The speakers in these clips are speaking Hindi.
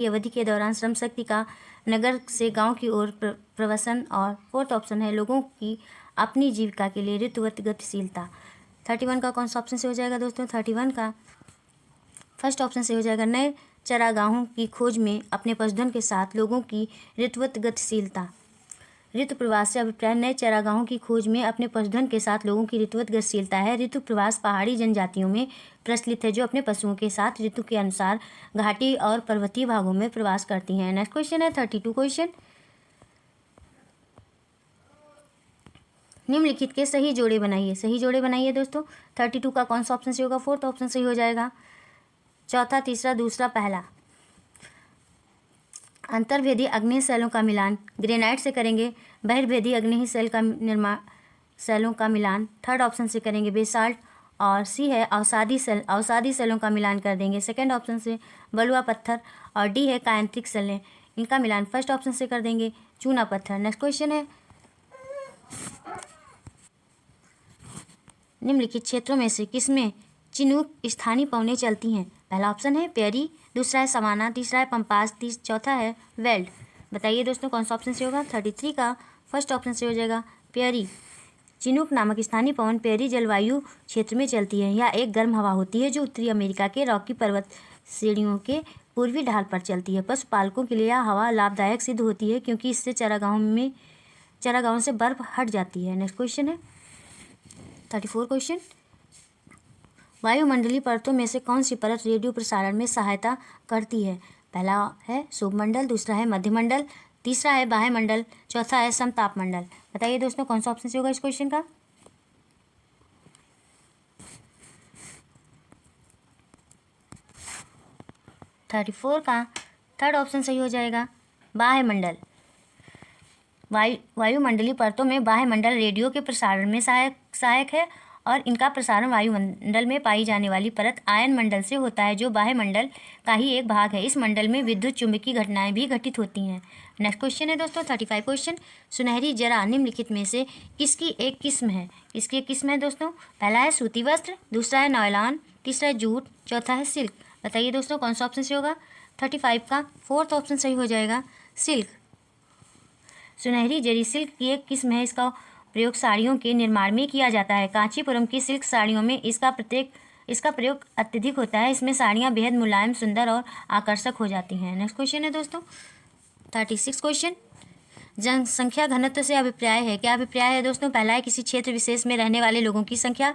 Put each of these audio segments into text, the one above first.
की अवधि के दौरान श्रम शक्ति का नगर से गांव की ओर प्रवसन। और फोर्थ ऑप्शन है लोगों की अपनी जीविका के लिए ऋतुगत गतिशीलता। 31 का कौन सा ऑप्शन से हो जाएगा दोस्तों? 31 का फर्स्ट ऑप्शन से हो जाएगा नए चरागाहों की खोज में अपने पशुधन के साथ लोगों की ऋतुगत गतिशीलता। ऋतु प्रवास से अभिप्राय नए चरागाहों की खोज में अपने पशुधन के साथ लोगों की ऋतुगत गतिशीलता है। ऋतु प्रवास पहाड़ी जनजातियों में प्रचलित है जो अपने पशुओं के साथ ऋतु के अनुसार घाटी और पर्वतीय भागों में प्रवास करती हैं। नेक्स्ट क्वेश्चन है 32 क्वेश्चन। निम्नलिखित के सही जोड़े बनाइए। सही जोड़े बनाइए दोस्तों। 32 का कौन सा ऑप्शन से होगा? फोर्थ ऑप्शन सही हो जाएगा। चौथा, तीसरा, दूसरा, पहला। अंतर्भेदी अग्नि सेलों का मिलान ग्रेनाइट से करेंगे। बहिर्भेदी अग्नि सेल का निर्माण सेलों का मिलान थर्ड ऑप्शन से करेंगे बेसाल्ट। और सी है अवसादी सेलों का मिलान कर देंगे सेकंड ऑप्शन से बलुआ पत्थर। और डी है कायांत्रिक सेलें, इनका मिलान फर्स्ट ऑप्शन से कर देंगे चूना पत्थर। नेक्स्ट क्वेश्चन है निम्नलिखित क्षेत्रों में से किसमें चिनूक स्थानीय पवनें चलती हैं? पहला ऑप्शन है पेरी, दूसरा है सवाना, तीसरा है पंपास, चौथा है वेल्ड। बताइए दोस्तों कौन सा ऑप्शन से होगा? 33 का फर्स्ट ऑप्शन से हो जाएगा पेरी। चिनूक नामक स्थानीय पवन पेरी जलवायु क्षेत्र में चलती है। यह एक गर्म हवा होती है जो उत्तरी अमेरिका के रॉकी पर्वत श्रेणियों के पूर्वी ढाल पर चलती है। पशुपालकों के लिए यह हवा लाभदायक सिद्ध होती है क्योंकि इससे चरागाहों से बर्फ हट जाती है। नेक्स्ट क्वेश्चन है 34 क्वेश्चन। वायुमंडलीय परतों में से कौन सी परत रेडियो प्रसारण में सहायता करती है? पहला है शुभमंडल, दूसरा है मध्यमंडल, तीसरा है बाह्यमंडल, चौथा है समतापमंडल। बताइए दोस्तों कौन सा ऑप्शन से होगा इस क्वेश्चन का? थर्टी 34 का थर्ड ऑप्शन सही हो जाएगा बाह्यमंडल। वायुमंडलीय परतों में बाह्यमंडल रेडियो के प्रसारण में सहायक है और इनका प्रसारण वायुमंडल में पाई जाने वाली परत आयन मंडल से होता है जो बाह्यमंडल का ही एक भाग है। इस मंडल में विद्युत चुंबकीय घटनाएं भी घटित होती हैं। नेक्स्ट क्वेश्चन है दोस्तों 35 क्वेश्चन। सुनहरी जरा निम्नलिखित में से किसकी एक किस्म है? किसकी एक किस्म है दोस्तों? पहला है सूती वस्त्र, दूसरा है नायलॉन, तीसरा है जूट, चौथा है सिल्क। बताइए दोस्तों कौन सा ऑप्शन से होगा? 35 का फोर्थ ऑप्शन सही हो जाएगा सिल्क। सुनहरी जरी सिल्क की एक किस्म है। इसका प्रयोग साड़ियों के निर्माण में किया जाता है। कांचीपुरम की सिल्क साड़ियों में इसका प्रयोग अत्यधिक होता है। इसमें साड़ियाँ बेहद मुलायम, सुंदर और आकर्षक हो जाती हैं। नेक्स्ट क्वेश्चन है दोस्तों 36 क्वेश्चन। जनसंख्या घनत्व से अभिप्राय है। क्या अभिप्राय है दोस्तों? पहला है किसी क्षेत्र विशेष में रहने वाले लोगों की संख्या,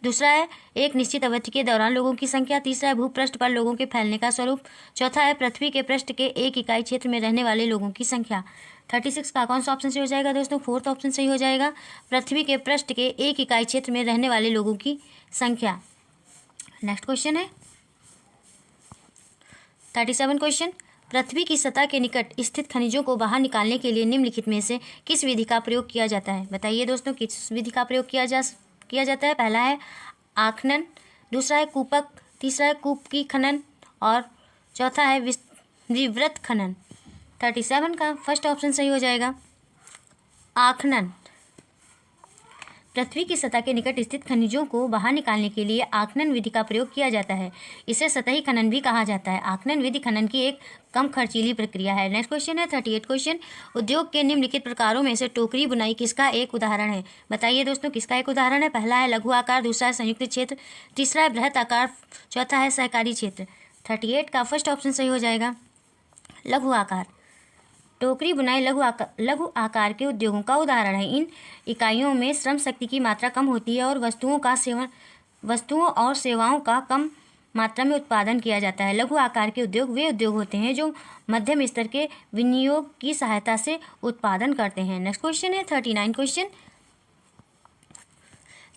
दूसरा है एक निश्चित अवधि के दौरान लोगों की संख्या, तीसरा है भूपृष्ठ पर लोगों के फैलने का स्वरूप, चौथा है पृथ्वी के पृष्ठ के एक इकाई क्षेत्र में रहने वाले लोगों की संख्या। 36 का कौन सा ऑप्शन सही हो जाएगा दोस्तों? फोर्थ ऑप्शन सही हो जाएगा पृथ्वी के पृष्ठ के एक इकाई क्षेत्र में रहने वाले लोगों की संख्या। नेक्स्ट क्वेश्चन है 37 क्वेश्चन। पृथ्वी की सतह के निकट स्थित खनिजों को बाहर निकालने के लिए निम्नलिखित में से किस विधि का प्रयोग किया जाता है? बताइए दोस्तों किस विधि का प्रयोग किया जाता है? पहला है आखनन, दूसरा है कूपक, तीसरा है कूप की खनन और चौथा है विवृत खनन। 37 का फर्स्ट ऑप्शन सही हो जाएगा आखनन। पृथ्वी की सतह के निकट स्थित खनिजों को बाहर निकालने के लिए आखनन विधि का प्रयोग किया जाता है। इसे सतही खनन भी कहा जाता है। आखनन विधि खनन की एक कम खर्चीली प्रक्रिया है। नेक्स्ट क्वेश्चन है 38 क्वेश्चन। उद्योग के निम्नलिखित प्रकारों में से टोकरी बुनाई किसका एक उदाहरण है? बताइए दोस्तों किसका एक उदाहरण है? पहला है लघु आकार, दूसरा है संयुक्त क्षेत्र, तीसरा है बृहत आकार, चौथा है सहकारी क्षेत्र। 38 का फर्स्ट ऑप्शन सही हो जाएगा लघु आकार। टोकरी बुनाई लघु आकार के उद्योगों का उदाहरण है। इन इकाइयों में श्रम शक्ति की मात्रा कम होती है और वस्तुओं और सेवाओं का कम मात्रा में उत्पादन किया जाता है। लघु आकार के उद्योग वे उद्योग होते हैं जो मध्यम स्तर के विनियोग की सहायता से उत्पादन करते हैं। नेक्स्ट क्वेश्चन है 39 क्वेश्चन।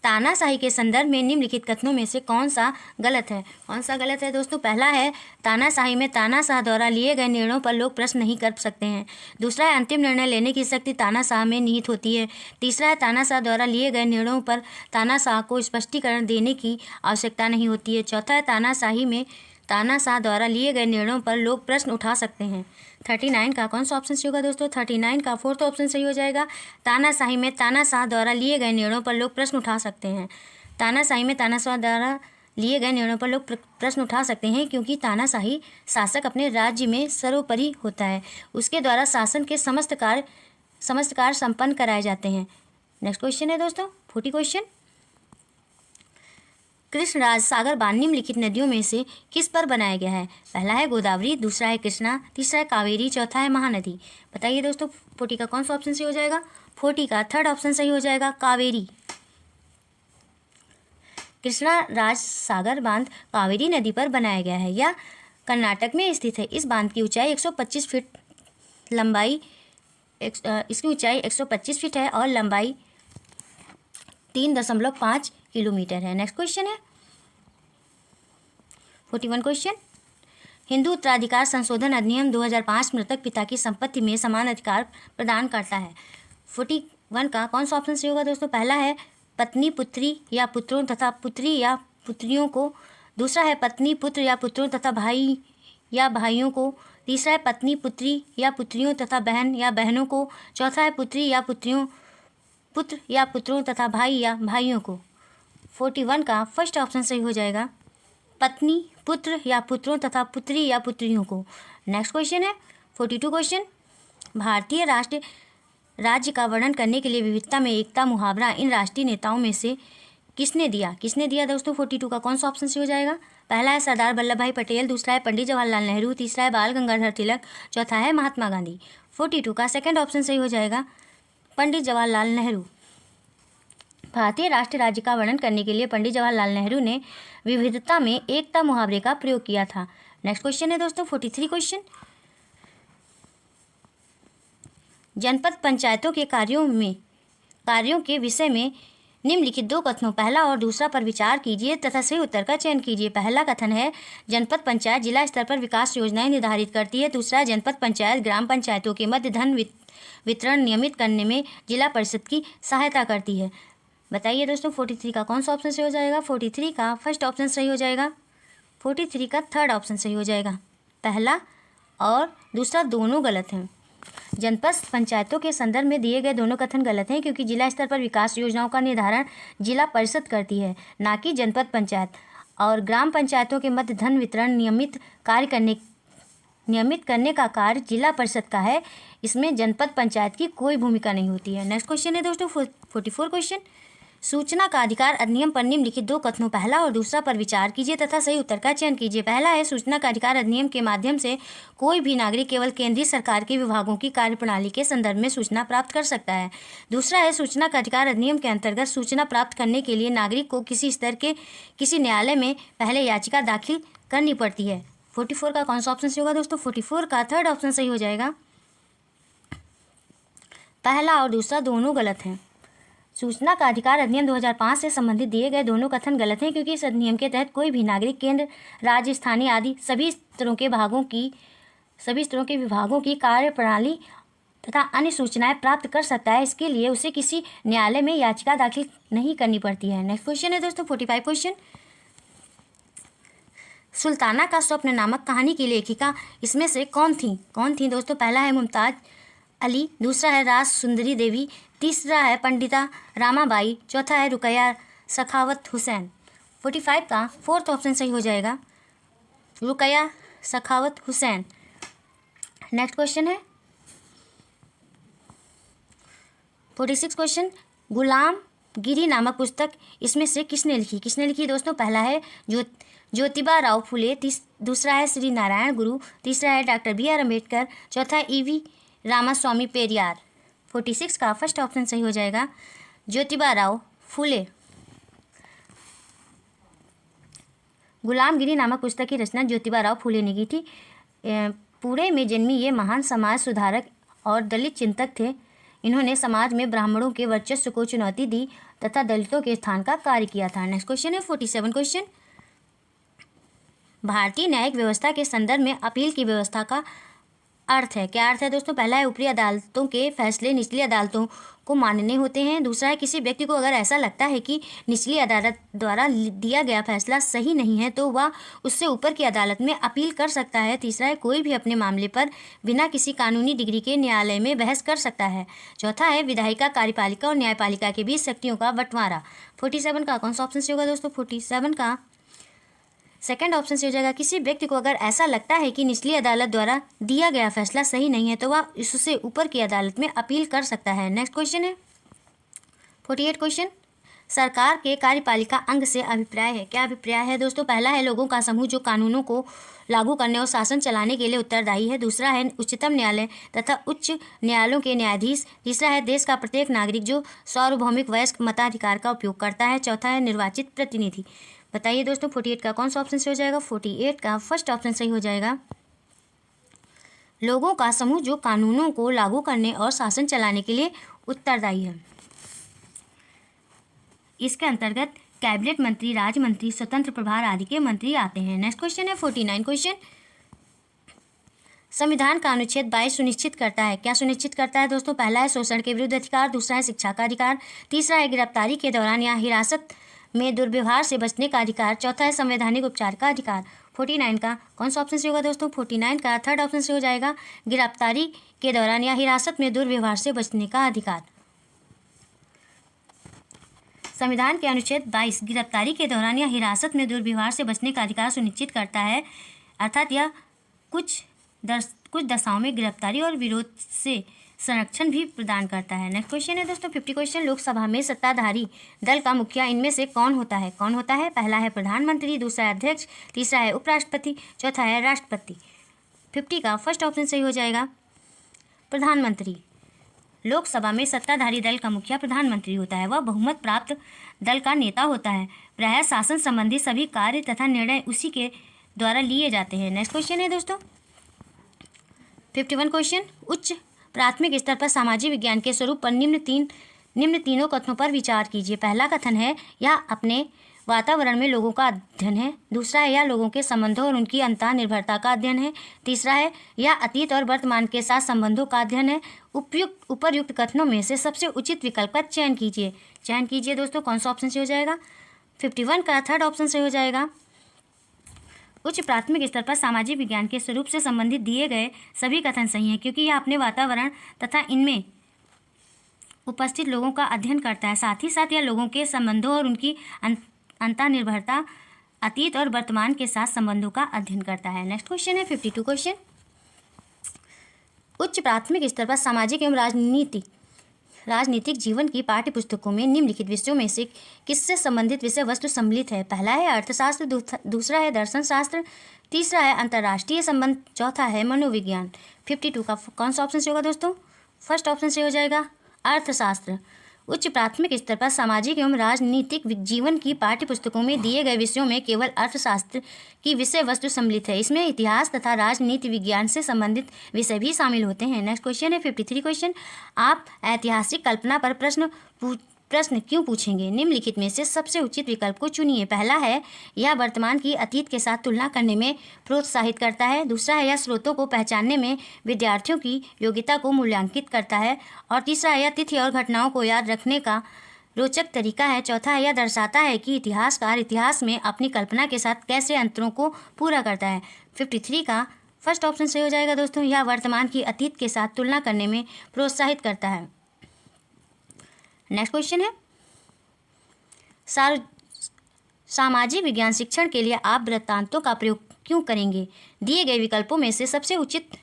तानाशाही के संदर्भ में निम्नलिखित कथनों में से कौन सा गलत है? कौन सा गलत है दोस्तों? पहला है तानाशाही में तानाशाह द्वारा लिए गए निर्णयों पर लोग प्रश्न नहीं कर सकते हैं। दूसरा है अंतिम निर्णय लेने की शक्ति तानाशाह में निहित होती है। तीसरा है तानाशाह द्वारा लिए गए निर्णयों पर तानाशाह को स्पष्टीकरण देने की आवश्यकता नहीं होती है। चौथा है तानाशाही में तानाशाह द्वारा लिए गए निर्णयों पर लोग प्रश्न उठा सकते हैं। 39 का कौन सा ऑप्शन सही होगा दोस्तों? 39 का फोर्थ ऑप्शन सही हो जाएगा तानाशाही में तानाशाह द्वारा लिए गए निर्णयों पर लोग प्रश्न उठा सकते हैं। तानाशाही में तानाशाह द्वारा लिए गए निर्णयों पर लोग प्रश्न उठा सकते हैं, क्योंकि तानाशाही शासक अपने राज्य में सर्वोपरि होता है। उसके द्वारा शासन के समस्त कार्य संपन्न कराए जाते हैं। नेक्स्ट क्वेश्चन है दोस्तों 40 क्वेश्चन। कृष्ण राज सागर बांध निम्नलिखित नदियों में से किस पर बनाया गया है? पहला है गोदावरी, दूसरा है कृष्णा, तीसरा है कावेरी, चौथा है महानदी। बताइए दोस्तों 40 का कौन सा ऑप्शन सही हो जाएगा? 40 का थर्ड ऑप्शन सही हो जाएगा, कावेरी। कृष्णा राज सागर बांध कावेरी नदी पर बनाया गया है। यह कर्नाटक में स्थित है। इस बांध की ऊंचाई 125 फीट लंबाई इसकी ऊंचाई 125 फीट है और लंबाई 3.5 किलोमीटर है। नेक्स्ट क्वेश्चन है 41 क्वेश्चन। हिंदू उत्तराधिकार संशोधन अधिनियम 2005 मृतक पिता की संपत्ति में समान अधिकार प्रदान करता है। 41 का कौन सा ऑप्शन सही होगा दोस्तों? पहला है पत्नी पुत्री या पुत्रों तथा पुत्री या पुत्रियों को, दूसरा है पत्नी पुत्र या पुत्रों तथा भाई या भाइयों को, तीसरा है पत्नी पुत्री या पुत्रियों तथा बहन या बहनों को, चौथा है पुत्री या पुत्र या पुत्रों तथा भाई या भाइयों को। 41 का फर्स्ट ऑप्शन सही हो जाएगा, पत्नी पुत्र या पुत्रों तथा पुत्री या पुत्रियों को। नेक्स्ट क्वेश्चन है 42 क्वेश्चन। भारतीय राज्य का वर्णन करने के लिए विविधता में एकता मुहावरा इन राष्ट्रीय नेताओं में से किसने दिया दोस्तों? 42 का कौन सा ऑप्शन सही हो जाएगा? पहला है सरदार वल्लभ भाई पटेल, दूसरा है पंडित जवाहरलाल नेहरू, तीसरा है बाल गंगाधर तिलक, चौथा है महात्मा गांधी। 42 का सेकंड ऑप्शन सही हो जाएगा, पंडित जवाहरलाल नेहरू। भारतीय राष्ट्रीय राज्य का वर्णन करने के लिए पंडित जवाहरलाल नेहरू ने विविधता में एकता मुहावरे का प्रयोग किया था। नेक्स्ट क्वेश्चन है दोस्तों 43 क्वेश्चन। जनपद पंचायतों के कार्यों के विषय में निम्नलिखित दो कथनों पहला और दूसरा पर विचार कीजिए तथा सही उत्तर का चयन कीजिए। पहला कथन है जनपद पंचायत जिला स्तर पर विकास योजनाएं निर्धारित करती है। दूसरा है जनपद पंचायत ग्राम पंचायतों के मध्य धन वितरण नियमित करने में जिला परिषद की सहायता करती है। बताइए दोस्तों 43 का कौन सा ऑप्शन सही हो जाएगा? 43 का फर्स्ट ऑप्शन सही हो जाएगा, 43 का थर्ड ऑप्शन सही हो जाएगा। पहला और दूसरा दोनों गलत हैं। जनपद पंचायतों के संदर्भ में दिए गए दोनों कथन गलत हैं, क्योंकि जिला स्तर पर विकास योजनाओं का निर्धारण जिला परिषद करती है, ना कि जनपद पंचायत। और ग्राम पंचायतों के मध्य धन वितरण नियमित करने का कार्य जिला परिषद का है। इसमें जनपद पंचायत की कोई भूमिका नहीं होती है। नेक्स्ट क्वेश्चन है दोस्तों 44 क्वेश्चन। सूचना का अधिकार अधिनियम पर निम्नलिखित दो कथनों पहला और दूसरा पर विचार कीजिए तथा सही उत्तर का चयन कीजिए। पहला है सूचना का अधिकार अधिनियम के माध्यम से कोई भी नागरिक केवल केंद्रीय सरकार के विभागों की कार्यप्रणाली के संदर्भ में सूचना प्राप्त कर सकता है। दूसरा है सूचना का अधिकार अधिनियम के अंतर्गत सूचना प्राप्त करने के लिए नागरिक को किसी स्तर के किसी न्यायालय में पहले याचिका दाखिल करनी पड़ती है। 44 का कौन सा ऑप्शन सही होगा दोस्तों? 44 का थर्ड ऑप्शन सही हो जाएगा, पहला और दूसरा दोनों गलत हैं। सूचना का अधिकार अधिनियम 2005 से संबंधित दिए गए दोनों कथन गलत हैं, क्योंकि इस अधिनियम के तहत कोई भी नागरिक केंद्र राज्य स्थानीय आदि सभी स्तरों के विभागों की कार्यप्रणाली तथा अन्य सूचनाएं प्राप्त कर सकता है। इसके लिए उसे किसी न्यायालय में याचिका दाखिल नहीं करनी पड़ती है। नेक्स्ट क्वेश्चन है दोस्तों 45 क्वेश्चन। सुल्ताना का स्वप्न नामक कहानी की लेखिका इसमें से कौन थी दोस्तों? पहला है मुमताज अली, दूसरा है राज सुंदरी देवी, तीसरा है पंडिता रामाबाई, चौथा है रुकैया सखावत हुसैन। 45 का फोर्थ ऑप्शन सही हो जाएगा, रुकैया सखावत हुसैन। नेक्स्ट क्वेश्चन है 46 क्वेश्चन। गुलाम गिरी नामक पुस्तक इसमें से किसने लिखी दोस्तों? पहला है ज्योतिबा राव फुले, दूसरा है श्री नारायण गुरु, तीसरा है डॉक्टर BR अम्बेडकर, चौथा है EV रामास्वामी पेरियार। 46 का फर्स्ट ऑप्शन सही हो जाएगा, ज्योतिबा राव फुले। गुलामगिरी नामक पुस्तक की रचना ज्योतिबा राव फुले ने की थी। पुणे में जन्मी ये महान समाज सुधारक और दलित चिंतक थे। इन्होंने समाज में ब्राह्मणों के वर्चस्व को चुनौती दी तथा दलितों के स्थान का कार्य किया था। नेक्स्ट क्वेश्चन है 47 क्वेश्चन। भारतीय न्यायिक व्यवस्था के संदर्भ में अपील की व्यवस्था का अर्थ है। क्या अर्थ है दोस्तों? पहला है ऊपरी अदालतों के फैसले निचली अदालतों को मानने होते हैं। दूसरा है किसी व्यक्ति को अगर ऐसा लगता है कि निचली अदालत द्वारा दिया गया फैसला सही नहीं है तो वह उससे ऊपर की अदालत में अपील कर सकता है। तीसरा है कोई भी अपने मामले पर बिना किसी कानूनी डिग्री के न्यायालय में बहस कर सकता है। चौथा है विधायिका कार्यपालिका और न्यायपालिका के बीच शक्तियों का बंटवारा। 47 का कौन सा ऑप्शन से होगा दोस्तों? 47 का सेकंड ऑप्शन से हो जाएगा किसी व्यक्ति को अगर ऐसा लगता है कि निचली अदालत द्वारा दिया गया फैसला सही नहीं है तो वह इससे ऊपर की अदालत में अपील कर सकता है। नेक्स्ट क्वेश्चन है 48 क्वेश्चन, सरकार के कार्यपालिका अंग से अभिप्राय है। क्या अभिप्राय है दोस्तों? पहला है लोगों का समूह जो कानूनों को लागू करने और शासन चलाने के लिए उत्तरदायी है। दूसरा है उच्चतम न्यायालय तथा उच्च न्यायालयों के न्यायाधीश। तीसरा है देश का प्रत्येक नागरिक जो सार्वभौमिक वयस्क मताधिकार का उपयोग करता है। चौथा है निर्वाचित प्रतिनिधि। बताइए दोस्तों 48 का कौन सा ऑप्शन सही हो जाएगा? 48 का फर्स्ट ऑप्शन सही हो जाएगा। लोगों का समूह जो कानूनों को लागू करने और शासन चलाने के लिए उत्तरदायी है। इसके अंतर्गत कैबिनेट मंत्री, राज्य मंत्री, स्वतंत्र प्रभार आदि के मंत्री आते हैं। नेक्स्ट क्वेश्चन है 49 क्वेश्चन, संविधान का अनुच्छेद 22 सुनिश्चित करता है। क्या सुनिश्चित करता है दोस्तों? पहला है शोषण के विरुद्ध अधिकार, दूसरा है शिक्षा का अधिकार, तीसरा है गिरफ्तारी के दौरान या हिरासत में दुर्व्यवहार से बचने का अधिकार, चौथा है संवैधानिक उपचार का अधिकार। 49 का कौन सा ऑप्शन से होगा दोस्तों? 49 का थर्ड ऑप्शन से हो जाएगा गिरफ्तारी के दौरान या हिरासत में दुर्व्यवहार से बचने का अधिकार। संविधान के अनुच्छेद 22 गिरफ्तारी के दौरान या हिरासत में दुर्व्यवहार से बचने का अधिकार सुनिश्चित करता है, अर्थात यह कुछ दशाओं में गिरफ्तारी और विरोध से संरक्षण भी प्रदान करता है। नेक्स्ट क्वेश्चन है दोस्तों 50 क्वेश्चन, लोकसभा में सत्ताधारी दल का मुखिया इनमें से कौन होता है? कौन होता है? पहला है प्रधानमंत्री, दूसरा है अध्यक्ष, तीसरा है उपराष्ट्रपति, चौथा है राष्ट्रपति। 50 का फर्स्ट ऑप्शन सही हो जाएगा प्रधानमंत्री। लोकसभा में सत्ताधारी दल का मुखिया प्रधानमंत्री होता है। वह बहुमत प्राप्त दल का नेता होता है। प्रायः शासन संबंधी सभी कार्य तथा निर्णय उसी के द्वारा लिए जाते हैं। नेक्स्ट क्वेश्चन है दोस्तों 51 क्वेश्चन, उच्च प्राथमिक स्तर पर सामाजिक विज्ञान के स्वरूप पर निम्न तीनों कथनों पर विचार कीजिए। पहला कथन है यह अपने वातावरण में लोगों का अध्ययन है। दूसरा है यह लोगों के संबंधों और उनकी अंतर्निर्भरता का अध्ययन है। तीसरा है यह अतीत और वर्तमान के साथ संबंधों का अध्ययन है। उपर्युक्त कथनों में से सबसे उचित विकल्प का चयन कीजिए दोस्तों। कौन सा ऑप्शन से हो जाएगा? 51 का थर्ड ऑप्शन से हो जाएगा उच्च प्राथमिक स्तर पर सामाजिक विज्ञान के स्वरूप से संबंधित दिए गए सभी कथन सही हैं, क्योंकि यह अपने वातावरण तथा इनमें उपस्थित लोगों का अध्ययन करता है। साथ ही साथ यह लोगों के संबंधों और उनकी अंतर्निर्भरता, अतीत और वर्तमान के साथ संबंधों का अध्ययन करता है। नेक्स्ट क्वेश्चन है 52 क्वेश्चन, उच्च प्राथमिक स्तर पर सामाजिक एवं राजनीतिक जीवन की पाठ्य पुस्तकों में निम्नलिखित विषयों में से किससे संबंधित विषय वस्तु सम्मिलित है? पहला है अर्थशास्त्र, दूसरा है दर्शन शास्त्र, तीसरा है अंतर्राष्ट्रीय संबंध, चौथा है मनोविज्ञान। 52 का कौन सा ऑप्शन से होगा दोस्तों? फर्स्ट ऑप्शन से हो जाएगा अर्थशास्त्र। उच्च प्राथमिक स्तर पर सामाजिक एवं राजनीतिक जीवन की पाठ्य पुस्तकों में दिए गए विषयों में केवल अर्थशास्त्र की विषय वस्तु सम्मिलित है। इसमें इतिहास तथा राजनीति विज्ञान से संबंधित विषय भी शामिल होते हैं। नेक्स्ट क्वेश्चन है 53 क्वेश्चन, आप ऐतिहासिक कल्पना पर प्रश्न क्यों पूछेंगे? निम्नलिखित में से सबसे उचित विकल्प को चुनिए। पहला है यह वर्तमान की अतीत के साथ तुलना करने में प्रोत्साहित करता है। दूसरा है यह स्रोतों को पहचानने में विद्यार्थियों की योग्यता को मूल्यांकित करता है। और तीसरा है यह तिथि और घटनाओं को याद रखने का रोचक तरीका है। चौथा है यह दर्शाता है कि इतिहासकार इतिहास में अपनी कल्पना के साथ कैसे अंतरों को पूरा करता है। 53 का फर्स्ट ऑप्शन सही हो जाएगा दोस्तों, यह वर्तमान की अतीत के साथ तुलना करने में प्रोत्साहित करता है। नेक्स्ट क्वेश्चन है सामाजिक विज्ञान शिक्षण के लिए आप वृत्तांतों का प्रयोग क्यों करेंगे? दिए गए विकल्पों में से सबसे उचित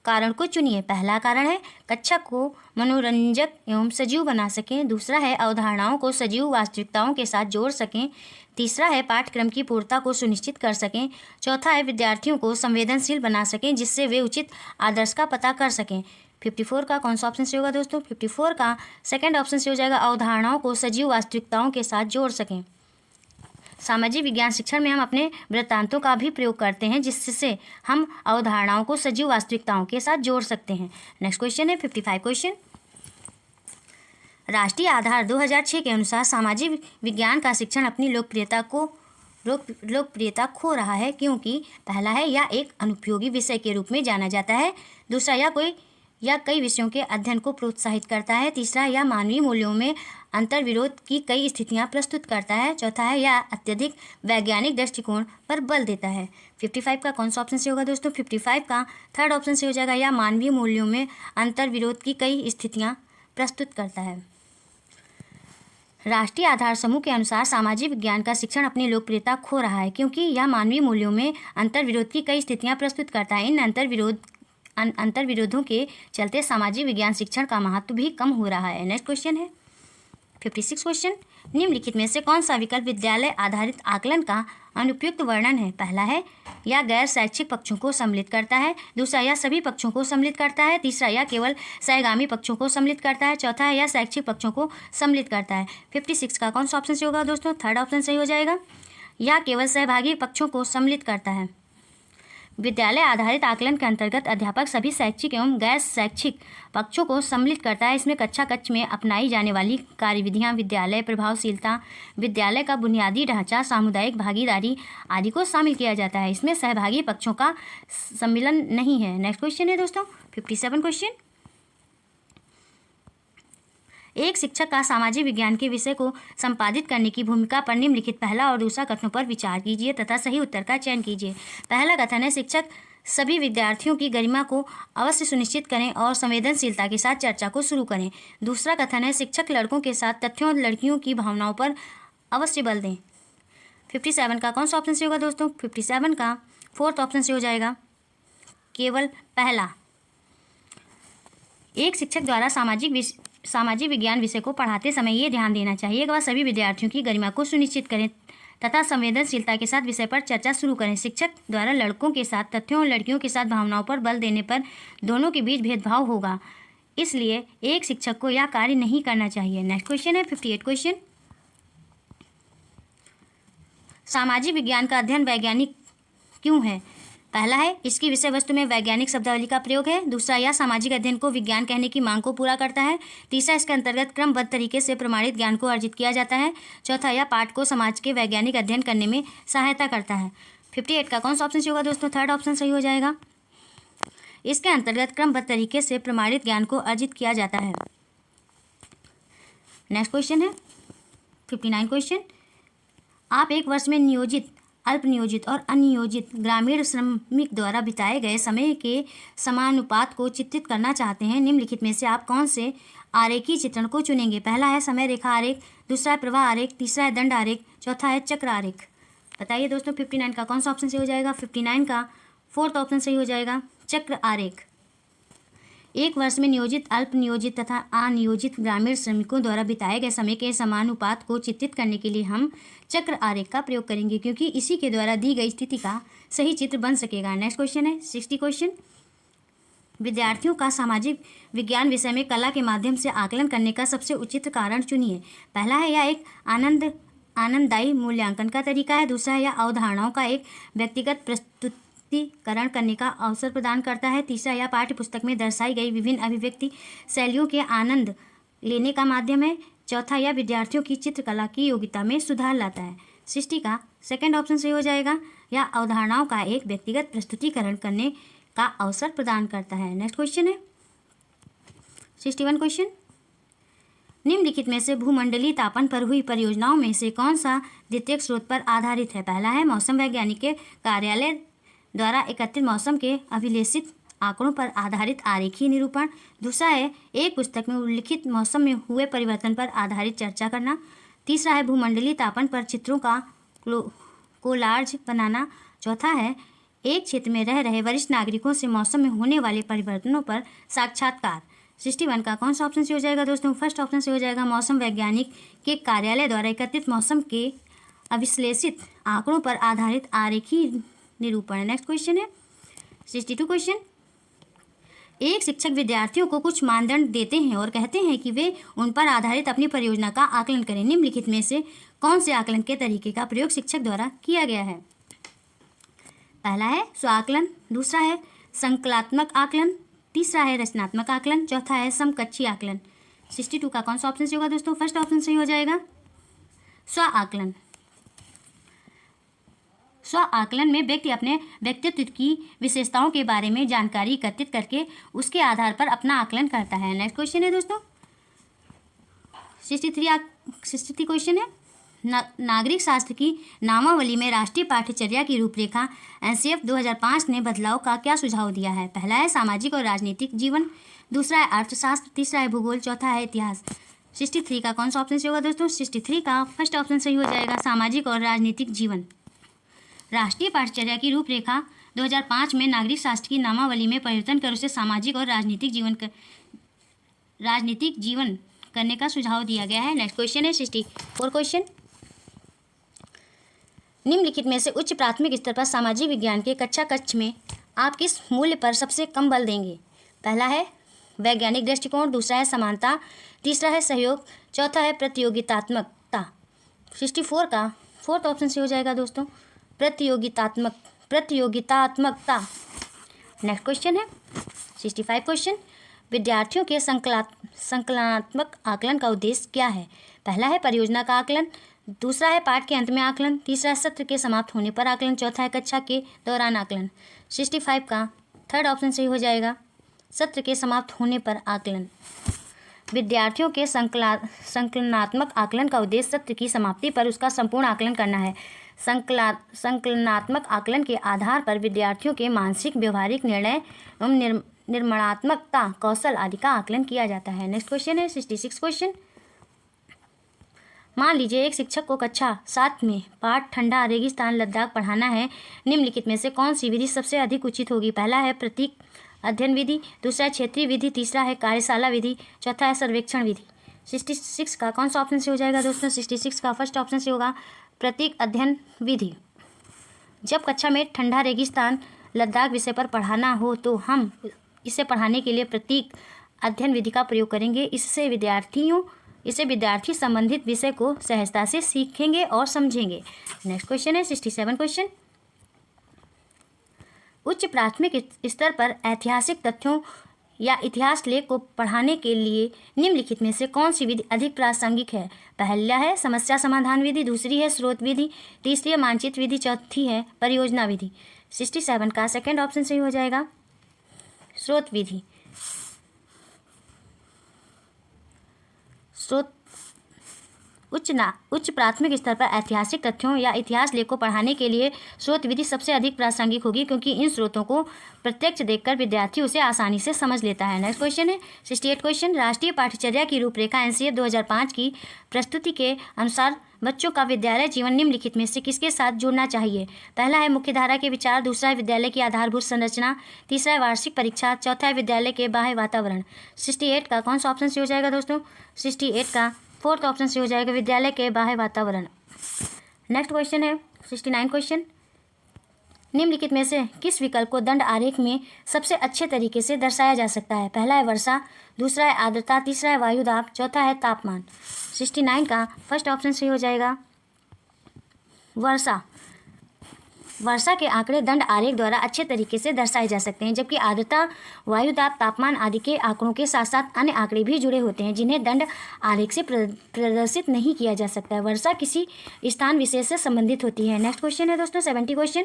कारण को चुनिए। पहला कारण है कक्षा को मनोरंजक एवं सजीव बना सकें। दूसरा है अवधारणाओं को सजीव वास्तविकताओं के साथ जोड़ सकें। तीसरा है पाठ्यक्रम की पूर्णता को सुनिश्चित कर सकें। चौथा है विद्यार्थियों को संवेदनशील बना सकें जिससे वे उचित आदर्श का पता कर सकें। 54 का कौन सा ऑप्शन से होगा दोस्तों? 54 का सेकंड ऑप्शन से हो जाएगा अवधारणाओं को सजीव वास्तविकताओं के साथ जोड़ सकें। सामाजिक विज्ञान शिक्षण में हम अपने वृत्तांतों का भी प्रयोग करते हैं जिससे हम अवधारणाओं को सजीव वास्तविकताओं के साथ जोड़ सकते हैं। नेक्स्ट क्वेश्चन है 55 क्वेश्चन, राष्ट्रीय आधार 2006 के अनुसार सामाजिक विज्ञान का शिक्षण अपनी लोकप्रियता खो रहा है क्योंकि पहला है यह एक अनुपयोगी विषय के रूप में जाना जाता है। दूसरा यह कई विषयों के अध्ययन को प्रोत्साहित करता है। तीसरा यह मानवीय मूल्यों में अंतर्विरोध की कई स्थितियां प्रस्तुत करता है। चौथा है यह अत्यधिक वैज्ञानिक दृष्टिकोण पर बल देता है। 55 का कौन सा ऑप्शन से होगा दोस्तों? 55 का थर्ड ऑप्शन से हो जाएगा यह मानवीय मूल्यों में अंतर्विरोध की कई स्थितियां प्रस्तुत करता है। राष्ट्रीय आधार समूह के अनुसार सामाजिक विज्ञान का शिक्षण अपनी लोकप्रियता खो रहा है क्योंकि यह मानवीय मूल्यों में अंतर्विरोध की कई स्थितियां प्रस्तुत करता है। इन अंतर्विरोधों के चलते सामाजिक विज्ञान शिक्षण का महत्व भी कम हो रहा है। नेक्स्ट क्वेश्चन है 56 क्वेश्चन। निम्नलिखित में से कौन सा विकल्प विद्यालय आधारित आकलन का अनुपयुक्त वर्णन है? पहला है या गैर शैक्षिक पक्षों को सम्मिलित करता है, दूसरा या सभी पक्षों को सम्मिलित करता है, तीसरा या केवल सहगामी पक्षों को सम्मिलित करता है, चौथा है या शैक्षिक पक्षों को सम्मिलित करता है। 56 का कौन सा ऑप्शन सही होगा दोस्तों? थर्ड ऑप्शन सही हो जाएगा, या केवल सहभागी पक्षों को सम्मिलित करता है। विद्यालय आधारित आकलन के अंतर्गत अध्यापक सभी शैक्षिक एवं गैर शैक्षिक पक्षों को सम्मिलित करता है। इसमें कक्षा कक्ष में अपनाई जाने वाली कार्यविधियां, विद्यालय प्रभावशीलता, विद्यालय का बुनियादी ढांचा, सामुदायिक भागीदारी आदि को शामिल किया जाता है। इसमें सहभागी पक्षों का सम्मिलन नहीं है। नेक्स्ट क्वेश्चन है दोस्तों 57 क्वेश्चन। एक शिक्षक का सामाजिक विज्ञान के विषय को संपादित करने की भूमिका पर निम्नलिखित पहला और दूसरा कथनों पर विचार कीजिए तथा सही उत्तर का चयन कीजिए। पहला कथन है शिक्षक सभी विद्यार्थियों की गरिमा को अवश्य सुनिश्चित करें और संवेदनशीलता के साथ चर्चा को शुरू करें। दूसरा कथन है शिक्षक लड़कों के साथ तथ्यों और लड़कियों की भावनाओं पर अवश्य बल दें। 57 का कौन सा ऑप्शन से होगा दोस्तों? 57 का फोर्थ ऑप्शन से हो जाएगा, केवल पहला। एक शिक्षक द्वारा सामाजिक विज्ञान विषय को पढ़ाते समय ये ध्यान देना चाहिए कि वह सभी विद्यार्थियों की गरिमा को सुनिश्चित करें तथा संवेदनशीलता के साथ विषय पर चर्चा शुरू करें। शिक्षक द्वारा लड़कों के साथ तथ्यों और लड़कियों के साथ भावनाओं पर बल देने पर दोनों के बीच भेदभाव होगा, इसलिए एक शिक्षक को यह कार्य नहीं करना चाहिए। नेक्स्ट क्वेश्चन है 58 क्वेश्चन। सामाजिक विज्ञान का अध्ययन वैज्ञानिक क्यों है? पहला है इसकी विषय वस्तु में वैज्ञानिक शब्दावली का प्रयोग है, दूसरा यह सामाजिक अध्ययन को विज्ञान कहने की मांग को पूरा करता है, तीसरा इसके अंतर्गत क्रमबद्ध तरीके से प्रमाणित ज्ञान को अर्जित किया जाता है, चौथा यह पाठ को समाज के वैज्ञानिक अध्ययन करने में सहायता करता है। 58 का कौन सा ऑप्शन सही होगा दोस्तों? थर्ड ऑप्शन सही हो जाएगा। इसके अंतर्गत क्रमबद्ध तरीके से प्रमाणित ज्ञान को अर्जित किया जाता है। नेक्स्ट क्वेश्चन है 59 क्वेश्चन। आप एक वर्ष में नियोजित, अल्प नियोजित और अनियोजित ग्रामीण श्रमिक द्वारा बिताए गए समय के समानुपात को चित्रित करना चाहते हैं। निम्नलिखित में से आप कौन से आरेखीय चित्रण को चुनेंगे? पहला है समय रेखा आरेख, दूसरा है प्रवाह आरेख, तीसरा है दंड आरेख, चौथा है चक्र आरेख। बताइए दोस्तों 59 का कौन सा ऑप्शन सही हो जाएगा? 59 का फोर्थ ऑप्शन सही हो जाएगा, चक्र आरेख। एक वर्ष में नियोजित, अल्प नियोजित तथा अनियोजित ग्रामीण श्रमिकों द्वारा बिताए गए समय के समानुपात को चित्रित करने के लिए हम चक्र आरेख का प्रयोग करेंगे क्योंकि इसी के द्वारा दी गई स्थिति का सही चित्र बन सकेगा। नेक्स्ट क्वेश्चन है 60 क्वेश्चन। विद्यार्थियों का सामाजिक विज्ञान विषय में कला के माध्यम से आकलन करने का सबसे उचित कारण चुनिए। पहला है यह एक आनंददायी मूल्यांकन का तरीका है, दूसरा है यह अवधारणाओं का एक व्यक्तिगत प्रस्तुतिकरण करने का अवसर प्रदान करता है, तीसरा यह पाठ्य पुस्तक में दर्शाई गई विभिन्न अभिव्यक्ति शैलियों के आनंद लेने का माध्यम है, चौथा यह विद्यार्थियों की चित्रकला की योग्यता में सुधार लाता है। 60 का सेकंड ऑप्शन सही हो जाएगा, यह अवधारणाओं का एक व्यक्तिगत प्रस्तुतिकरण करने का अवसर प्रदान करता है। नेक्स्ट क्वेश्चन है 61 क्वेश्चन। निम्नलिखित में से भूमंडलीय तापन पर हुई परियोजनाओं में से कौन सा द्वितीयक स्रोत पर आधारित है? पहला है मौसम वैज्ञानिक के कार्यालय द्वारा एकत्रित मौसम के अभिलेखित आंकड़ों पर आधारित आरेखीय निरूपण, दूसरा है एक पुस्तक में उल्लिखित मौसम में हुए परिवर्तन पर आधारित चर्चा करना, तीसरा है भूमंडलीय तापन पर चित्रों का कोलार्ज बनाना, चौथा है एक क्षेत्र में रह रहे वरिष्ठ नागरिकों से मौसम में होने वाले परिवर्तनों पर साक्षात्कार। 61 का कौन सा ऑप्शन से हो जाएगा दोस्तों? फर्स्ट ऑप्शन से हो जाएगा, मौसम वैज्ञानिक के कार्यालय द्वारा एकत्रित मौसम के अविश्लेषित आंकड़ों पर आधारित आरेखीय निरूपण। नेक्स्ट क्वेश्चन है 62 क्वेश्चन। एक शिक्षक विद्यार्थियों को कुछ मानदंड देते हैं और कहते हैं कि वे उन पर आधारित अपनी परियोजना का आकलन करें। निम्नलिखित में से कौन से आकलन के तरीके का प्रयोग शिक्षक द्वारा किया गया है? पहला है स्वआकलन, दूसरा है संकलात्मक आकलन, तीसरा है रचनात्मक आकलन, चौथा है समकक्षी आकलन। 62 का कौन सा ऑप्शन सही होगा दोस्तों? फर्स्ट ऑप्शन सही हो जाएगा, स्व आकलन। स्व आकलन में व्यक्ति अपने व्यक्तित्व की विशेषताओं के बारे में जानकारी एकत्रित करके उसके आधार पर अपना आकलन करता है। नेक्स्ट क्वेश्चन है दोस्तों 63 क्वेश्चन है नागरिक शास्त्र की नामावली में राष्ट्रीय पाठ्यचर्या की रूपरेखा एनसीएफ 2005 ने बदलाव का क्या सुझाव दिया है? पहला है सामाजिक और राजनीतिक जीवन, दूसरा है अर्थशास्त्र, तीसरा है भूगोल, चौथा है इतिहास। 63 का कौन सा ऑप्शन सही होगा दोस्तों? 63 का फर्स्ट ऑप्शन सही हो जाएगा, सामाजिक और राजनीतिक जीवन। राष्ट्रीय पाठ्यचर्या की रूपरेखा 2005 में नागरिक शास्त्र की नामावली में परिवर्तन कर उसे सामाजिक और राजनीतिक जीवन करने का सुझाव दिया गया है। नेक्स्ट क्वेश्चन है 64 क्वेश्चन। निम्नलिखित में से उच्च प्राथमिक स्तर पर सामाजिक विज्ञान के कक्षा कक्ष में आप किस मूल्य पर सबसे कम बल देंगे? पहला है वैज्ञानिक दृष्टिकोण, दूसरा है समानता, तीसरा है सहयोग, चौथा है प्रतियोगितात्मकता। 64 का फोर्थ ऑप्शन से हो जाएगा दोस्तों, प्रतियोगितात्मकता। नेक्स्ट क्वेश्चन है 65 क्वेश्चन। विद्यार्थियों के संकलनात्मक आकलन का उद्देश्य क्या है? पहला है परियोजना का आकलन, दूसरा है पाठ के अंत में आकलन, तीसरा है सत्र के समाप्त होने पर आकलन, चौथा है कक्षा के दौरान आकलन। 65 का थर्ड ऑप्शन सही हो जाएगा, सत्र के समाप्त होने पर आकलन। विद्यार्थियों के संकलनात्मक आकलन का उद्देश्य सत्र की समाप्ति पर उसका संपूर्ण आकलन करना है। संकलनात्मक आकलन के आधार पर विद्यार्थियों के मानसिक, व्यवहारिक, निर्णय एवं निर्माणात्मकता, कौशल आदि का आकलन किया जाता है। नेक्स्ट क्वेश्चन है 66 क्वेश्चन। मान लीजिए एक शिक्षक को कक्षा 7 में पाठ ठंडा रेगिस्तान लद्दाख पढ़ाना है। निम्नलिखित में से कौन सी विधि सबसे अधिक उचित होगी? पहला है प्रतीक अध्ययन विधि, दूसरा है क्षेत्रीय विधि, तीसरा है कार्यशाला विधि, चौथा है सर्वेक्षण विधि। 66 का कौन सा ऑप्शन से हो जाएगा दोस्तों? 66 का फर्स्ट ऑप्शन से होगा प्रतीक अध्ययन विधि। जब कक्षा में ठंडा रेगिस्तान लद्दाख विषय पर पढ़ाना हो तो हम इसे पढ़ाने के लिए प्रतीक अध्ययन विधि का प्रयोग करेंगे। इससे विद्यार्थी संबंधित विषय को सहजता से सीखेंगे और समझेंगे। नेक्स्ट क्वेश्चन है 67 क्वेश्चन। उच्च प्राथमिक स्तर पर ऐतिहासिक तथ्यों या इतिहास लेख को पढ़ाने के लिए निम्नलिखित में से कौन सी विधि अधिक प्रासंगिक है? पहला है समस्या समाधान विधि, दूसरी है स्रोत विधि, तीसरी है मानचित्र विधि, चौथी है परियोजना विधि। 67 का सेकंड ऑप्शन सही हो जाएगा, स्रोत विधि। स्रोत उच्च प्राथमिक स्तर पर ऐतिहासिक तथ्यों या इतिहास लेख को पढ़ाने के लिए स्रोत विधि सबसे अधिक प्रासंगिक होगी, क्योंकि इन स्रोतों को प्रत्यक्ष देखकर विद्यार्थी उसे आसानी से समझ लेता है। नेक्स्ट क्वेश्चन है 68 क्वेश्चन। राष्ट्रीय पाठ्यचर्या की रूपरेखा एनसीएफ 2005 की प्रस्तुति के अनुसार बच्चों का विद्यालय जीवन निम्नलिखित में से किसके साथ जुड़ना चाहिए? पहला है मुख्यधारा के विचार, दूसरा है विद्यालय की आधारभूत संरचना, तीसरा है वार्षिक परीक्षा, चौथा है विद्यालय के बाह्य वातावरण। 68 का कौन सा ऑप्शन से हो जाएगा दोस्तों? 68 का फोर्थ ऑप्शन से हो जाएगा विद्यालय के बाह्य वातावरण। नेक्स्ट क्वेश्चन है 69 क्वेश्चन। निम्नलिखित में से किस विकल्प को दंड आरेख में सबसे अच्छे तरीके से दर्शाया जा सकता है? पहला है वर्षा, दूसरा है आर्द्रता, तीसरा है वायुदाब, चौथा है तापमान। 69 का फर्स्ट ऑप्शन सही हो जाएगा वर्षा। वर्षा के आंकड़े दंड आरेख द्वारा अच्छे तरीके से दर्शाए जा सकते हैं, जबकि आर्द्रता, वायुदाब, तापमान आदि के आंकड़ों के साथ साथ अन्य आंकड़े भी जुड़े होते हैं जिन्हें दंड आरेख से प्रदर्शित नहीं किया जा सकता है। वर्षा किसी स्थान विशेष से संबंधित होती है। नेक्स्ट क्वेश्चन है दोस्तों 70 क्वेश्चन।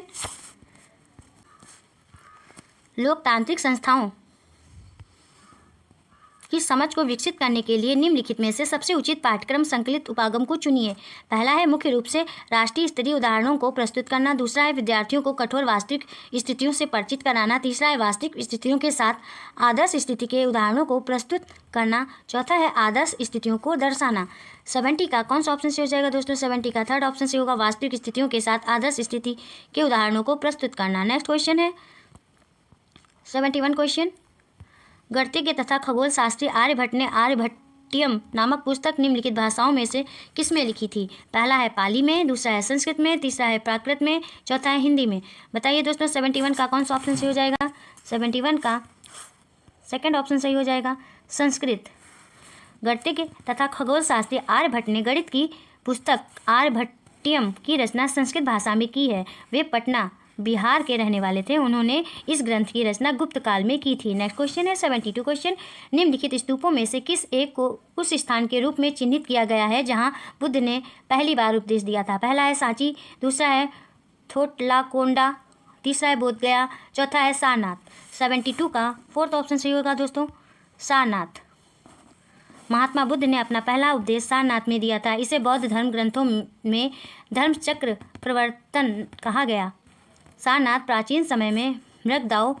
लोकतांत्रिक संस्थाओं की समझ को विकसित करने के लिए निम्नलिखित में से सबसे उचित पाठ्यक्रम संकलित उपागम को चुनिए। पहला है मुख्य रूप से राष्ट्रीय स्तरीय उदाहरणों को प्रस्तुत करना, दूसरा है विद्यार्थियों को कठोर वास्तविक स्थितियों से परिचित कराना, तीसरा है वास्तविक स्थितियों के साथ आदर्श स्थिति के उदाहरणों को प्रस्तुत करना, चौथा है आदर्श स्थितियों को दर्शाना। 70 का कौन सा ऑप्शन से हो जाएगा दोस्तों? 70 का थर्ड ऑप्शन से होगा वास्तविक स्थितियों के साथ आदर्श स्थिति के उदाहरणों को प्रस्तुत करना। नेक्स्ट क्वेश्चन है 71 क्वेश्चन। गणितज्ञ तथा खगोल शास्त्री आर्यभट्ट ने आर्यभट्टियम नामक पुस्तक निम्नलिखित भाषाओं में से किस में लिखी थी? पहला है पाली में, दूसरा है संस्कृत में, तीसरा है प्राकृत में, चौथा है हिंदी में। बताइए दोस्तों 71 का कौन सा ऑप्शन सही हो जाएगा? 71 का सेकंड ऑप्शन सही हो जाएगा संस्कृत। गणितज्ञ तथा खगोल शास्त्री आर्यभट्ट ने गणित की पुस्तक आर्यभट्टियम की रचना संस्कृत भाषा में की है। वे पटना बिहार के रहने वाले थे। उन्होंने इस ग्रंथ की रचना गुप्त काल में की थी। नेक्स्ट क्वेश्चन है 72 क्वेश्चन। निम्नलिखित स्तूपों में से किस एक को उस स्थान के रूप में चिन्हित किया गया है जहां बुद्ध ने पहली बार उपदेश दिया था? पहला है सांची, दूसरा है थोटलाकोंडा, तीसरा है बोधगया, चौथा है सारनाथ। 72 का फोर्थ ऑप्शन सही होगा दोस्तों सारनाथ। महात्मा बुद्ध ने अपना पहला उपदेश सारनाथ में दिया था। इसे बौद्ध धर्म ग्रंथों में धर्मचक्र प्रवर्तन कहा गया। सारनाथ प्राचीन समय में मृगदाव